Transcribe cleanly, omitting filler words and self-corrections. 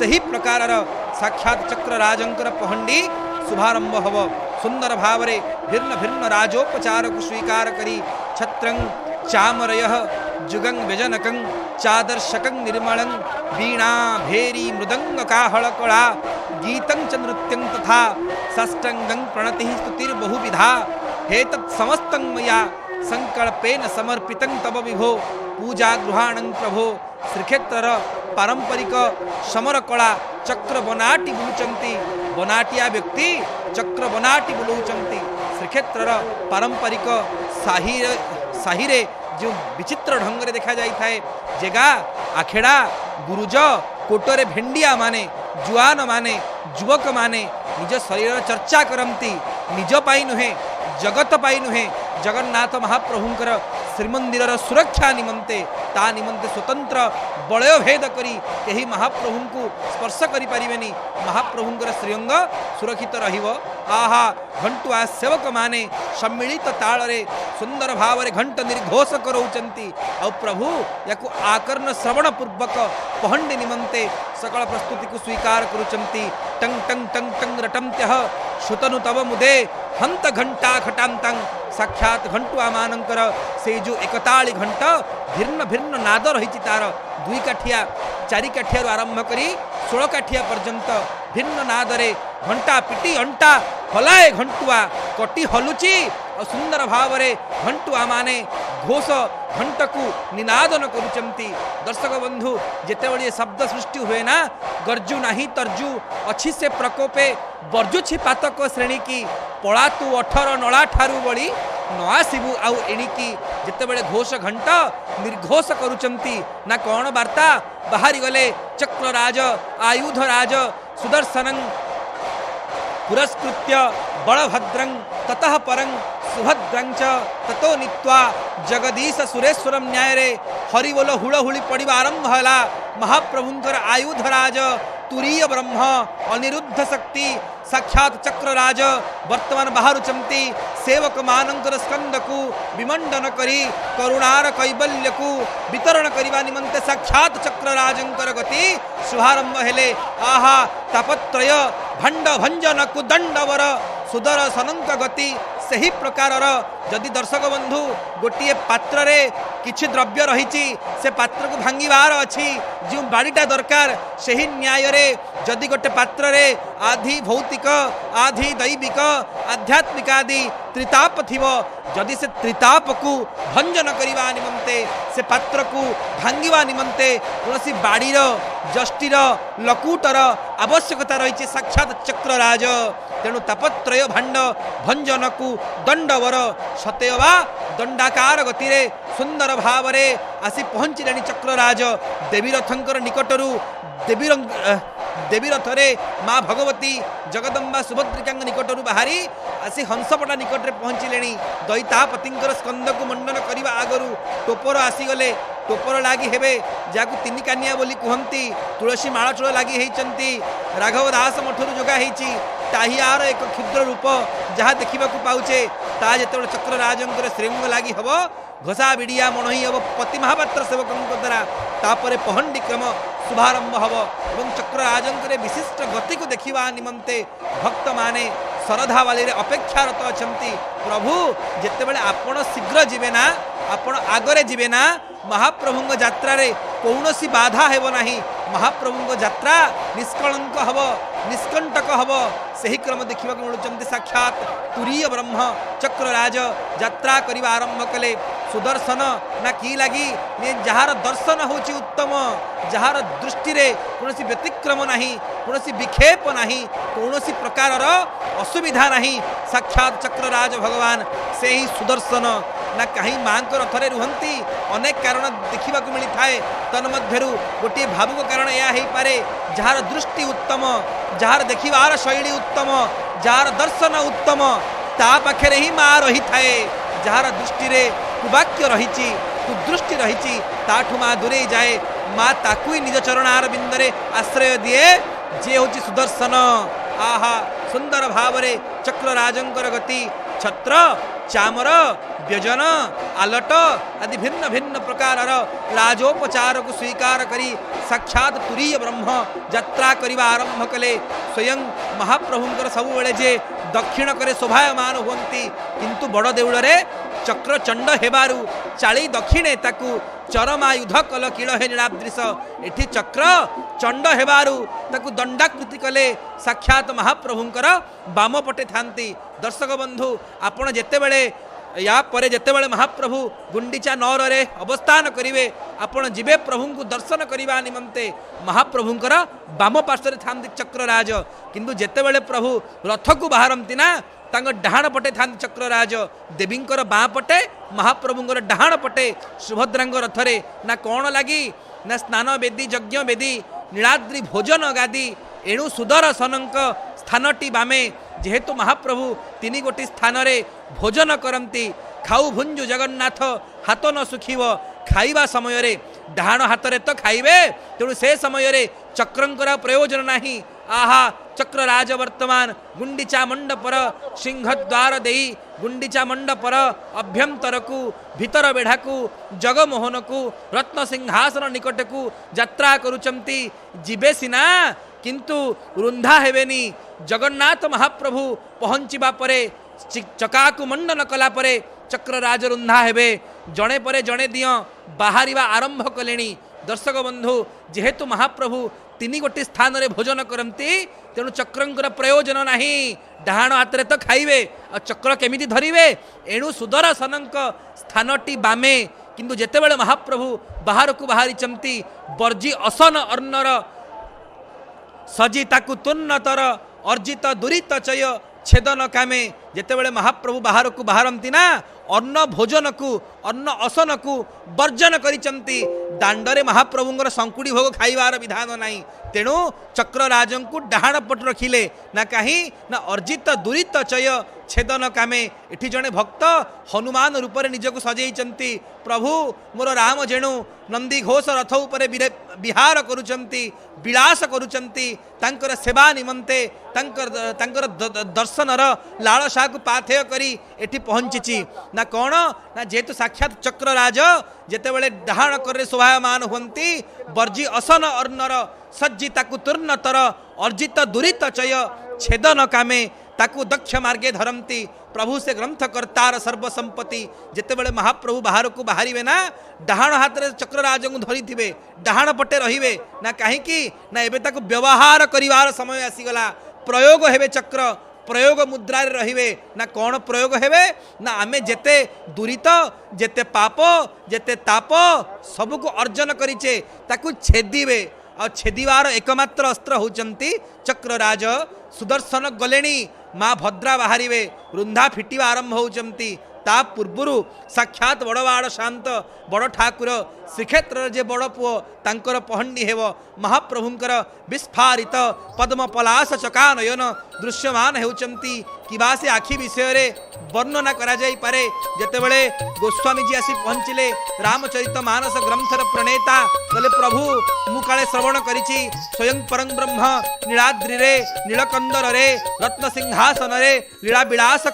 सही प्रकार साक्षात चक्रराजंकर पहंडी शुभारंभ हब सुंदर भाव भिन्न भिन्न राजोपचार को स्वीकार करी छत्रं चामरय जुगं व्यजनकं चादर्शकं निर्मलं वीणा भेरी मृदंग काहल कला गीतं च नृत्यं तथा साष्टांगं प्रणति स्तुतिर्बहुविधा हे तत्समस्तं मया संकल्पेन समर्पितं तव विभो पूजा गृहाणं प्रभो श्रीक्षेत्र पारंपरिक समर कला चक्र बनाटी बुलुचंती बनाटिया व्यक्ति चक्र बनाटी बुलाऊँच श्रीक्षेत्र पारंपरिक साहिरे जो विचित्र ढंग से देखा जाए थाए जेगा आखेड़ा गुरुज कोटरे भेंडिया माने जुआन माने युवक माने निज शरीर चर्चा करती निज पाई नुहे जगत पाई नुहे जगन्नाथ महाप्रभुंकर श्रीमंदिर सुरक्षा निमंते ता निमंते स्वतंत्र बलय भेद करी कहीं महाप्रभु को स्पर्श करें महाप्रभुंकर श्रीअंग सुरक्षित रहिबो आहा घंटुआ सेवक माने सम्मिलित ताଳରେ सुंदर भाव घंट निर्घोष करौचंती और प्रभु या आकर्ण श्रवण पूर्वक पहंडी निमंते सकल प्रस्तुति को स्वीकार करुचंती टंग टंग टंग टंग रटंत्यः श्रुतनु तव मुदे हंत घंटा घटांतं साक्षात घंटुआ मानकर से जो एकताली घंट भिन्न भिन्न नाद रही तार दुई काठिया चारि काठिया आरंभ करी 16 काठिया पर्यंत भिन्न नादरे घंटा पिटी अंटा हलाए घंटुआ कटी हलुची और सुंदर भाव घंटुआ माने घोष घंट को निनादन करुचंती दर्शक बंधु जितेबले शब्द सृष्टि हुए ना गर्जु नाही तर्जु अच्छी से प्रकोपे बर्जुछि पातक श्रेणी की पलातु 18 नला ठारू बड़ी न आसबू आउ एणिकी जितेबले घोष घंट निर्घोष करुचंती ना कौन वार्ता बाहरी गले चक्रराज आयुधराज सुदर्शनं पुरस्कृत्य बलभद्रं ततः परं सुभद्रं च ततो नीत्वा जगदीश सुरेश्वरम न्याय हरिबोल हुड़हुड़ी पड़ा आरंभ है महाप्रभुंकर आयुधराज तुरीय ब्रह्म अनिरुद्ध शक्ति साक्षात चक्रराज वर्तमान बाहरुचंती सेवक मानंकर स्कंद को विमंडन करी करुणार कैबल्य को वितरण करने निमंते साक्षात चक्रराजंकर गति शुभारंभ हेले आहा तापत्रय भंड भंजन को दंडवर सुदर्शनंक गति सही प्रकार जदि दर्शक बंधु गोटे पात्र रे किछि द्रव्य रही से पात्र को भांगिबार अच्छी जो बाड़ीटा दरकार सही न्याय रे जदि गोटे पात्र रे आधि भौतिक आधि दैविक आध्यात्मिक आदि त्रिताप थिबो जदि से त्रिताप को भंजन करने निमंते से पात्र को भांगिबा निमंते कौनसी बाड़ीर जष्टिर लकुटर आवश्यकता रही साक्षात चक्रराज तेणु तापत्रय भांड भंजन को दंडवर सतेवा दंडाकार गति रे सुंदर भाव रे आसी पहुँचले चक्रराज देवीरथंकर निकटरू देवीरथ रे माँ भगवती जगदम्बा सुभद्रिका निकटरू बाहरी आसी हंसपटा निकट में पहुँचले दैतापति स्कंद को मंडन करने आगु टोपर आसीगले टोपर लगी हेबे जहाँ तीन कानिया बोली कहती तुलसी माड़चूल लगी होती राघव दास मठरू जोगा होती ताहियार एक क्षुद्र रूप जहाँ देखा पाऊे ता जो चक्रराजंकर श्रृंग लगी हम घोषा विड़िया मणही हम पति महापात्र सेवकों द्वारा तापर पहंडी क्रम शुभारंभ हम और चक्रराजंकर विशिष्ट गति को देखा निमंते भक्त माने श्रद्धा वाली अपेक्षारत अच्छा प्रभु जितेबले आपण शीघ्र जीवे ना आपण आगरे जीवे ना महाप्रभु यात्रा रे कौनसी बाधा हेब नाही महाप्रभु यात्रा निष्कलंक हब निष्कंटक हब सही क्रम देखा मिलुंट साक्षात तुरीय ब्रह्म चक्रराज यात्रा करने आरंभ कले सुदर्शन ना कि लगी जार दर्शन होची उत्तम जार दृष्टि रे कौन व्यतिक्रम नहीं कौन विक्षेप नहीं कौन प्रकार असुविधा नहीं साक्षात चक्रराज भगवान से ही सुदर्शन ना कहीं माँ को रथरे रुहंती अनेक कारण देखा मिली थाए तन्मध्यरु गोटे भावुक कारण यह हो पारे जार दृष्टि उत्तम जार देखिबार शैली उत्तम जार दर्शन उत्तम ता पाखे ही माँ रही थाए जार दृष्टि रे कुवाक्य रही कुदृष्टि रही ताठू माँ दूरे जाए माँ ताकू निज चरणार बिंदरे आश्रय दिए जे हूँ सुदर्शन आहा सुंदर भाव चक्रराजंकर गति छत्र चामर व्यजन आलट आदि भिन्न भिन्न प्रकार राजोपचार को स्वीकार करी साक्षात तुरीय ब्रह्म यात्रा करने आरंभ कले। स्वयं महाप्रभुंकर सब बेले जे दक्षिण करे शोभायमान हुंती किंतु बड़ देउल रे चक्र चंड हेबारु चाली दक्षिणे ताकू चरमायुध कल किल हे नीलाद्रिश एठी चक्र चंड हेबारु ताकू दंडाकृति कले साक्षात महाप्रभुंकर बाम पटे थांती। दर्शक बंधु आपण जेतेबेले या परे जेतेबेले महाप्रभु गुंडीचा नौर रे अवस्थान करिवे आपण जिबे प्रभु को दर्शन करिबा निमंते महाप्रभुंकर बाम पार्श्व थांती चक्रराज किंतु जेतेबेले प्रभु रथ को बाहरंती ना तांग डाहाण पटे थांती चक्रराज देवींकर बाँ पटे महाप्रभुंकर डाहाण पटे सुभद्रांग रथरे ना कौन लगी ना स्नान बेदी यज्ञ बेदी नीलाद्रि भोजन गादी एणु सुदर्शनक स्थानटी बामे जेहेतु महाप्रभु तीन गोटी स्थान रे भोजन करती खाऊ भुंजु जगन्नाथ हाथ न सुखीव खाइबा समय रे डाहाण हाथ रे तो खाइबे तेणु से समय रे चक्रंकर प्रयोजन नाही। आहा चक्रराज वर्तमान गुंडीचा मंडपर सिंहद्वार देई गुंडीचा मंडपर अभ्यंतर को भीतर बेढ़ा को जगमोहन को रत्न सिंहासन निकट को यात्रा करुचंती जीवे सिना किंतु रुंधा हेबेनी। जगन्नाथ महाप्रभु पहुँचवा परे चकाकु मंडन कला परे चक्रराज रुंधा हेबे जणे परे जणे दिय बाहरिवा आरंभ कलेनी। दर्शक बंधु जेहेतु महाप्रभु तीन गोटी स्थान रे भोजन करती तेणु चक्रंकर प्रयोजन नाही डाहाण हाथ रे तो खाइबे आ चक्र केमिति धरिबे एणु सुदर्शनक स्थानटी बामे किंतु जेतेबेले महाप्रभु बाहर को बाहरी चमती बर्जी असन अर्णर सजी ताकु तुन्नतर अर्जित दुरित चय छेदन कामे जेतेबेले महाप्रभु बाहर को बाहरंती ना अन्न भोजन को अन्न असन को वर्जन करिचंती दांडरे महाप्रभुंकर संकुड़ी भोग खाइबार विधान नाही तेणु चक्रराजन को डाहाण पट रखिले ना कहीं ना अर्जित दुरित चय छेदन कामे। एठी जणे भक्त हनुमान रूप में निजक सजेइचंती प्रभु मोर राम जेणु नंदी घोष रथ उपरे विहार करुचंती विलास करुचंती तांकर सेवा निमंते तांकर दर्शनर लालसा को पाथेय करी एठी पहुंची ना कौन ना जेहेतु साक्षात चक्रराज जेतेबेले डाहाण करे शोभायमान हुंती बर्जी असन अर्णर सज्जी ताकु तुर्णतर अर्जित दुरित चय छेदन कामे ताकु दक्ष मार्गे धरती प्रभु से ग्रंथ कर्तार सर्वसंपत्ति जेतेबेले महाप्रभु बाहर को बाहरिवे ना डाहाण हाथ रे चक्रराज को धरी थिबे डाहाण पटे रहिबे ना कहीं ना एबे ताकु व्यवहार करिवार समय आसीगला प्रयोग हेबे चक्र प्रयोग मुद्रा रे रहिबे ना कौन प्रयोग हेबे ना आमे जेते दुरित जेते पाप जेते ताप सबको अर्जन करिचे ताकु छेदिबे और छेदिवार एकमात्र अस्त्र होचंती चक्रराज। सुदर्शन गलेणी माँ भद्रा बाहरिवे रुंधा फिटिवा आरंभ होचंती ता पूर्वरु साक्षात बड़वाड़ शांत बड़ ठाकुर श्रीक्षेत्र जे बड़ पुओ तांकर पहंडी हेव महाप्रभुंकर विस्फारित पद्म पलाश चकानयन दृश्यमान हेउचंती किबा से आखि विषय रे वर्णना करा जाई पारे। जेतेबेले गोस्वामी जी आसी पहुँचिले रामचरित मानस ग्रंथर प्रणेता कले प्रभु मु काले श्रवण करिछि स्वयं परं ब्रह्म नीलाद्रि रे नीलकंदर रे रत्न सिंहासन रे लीला विलास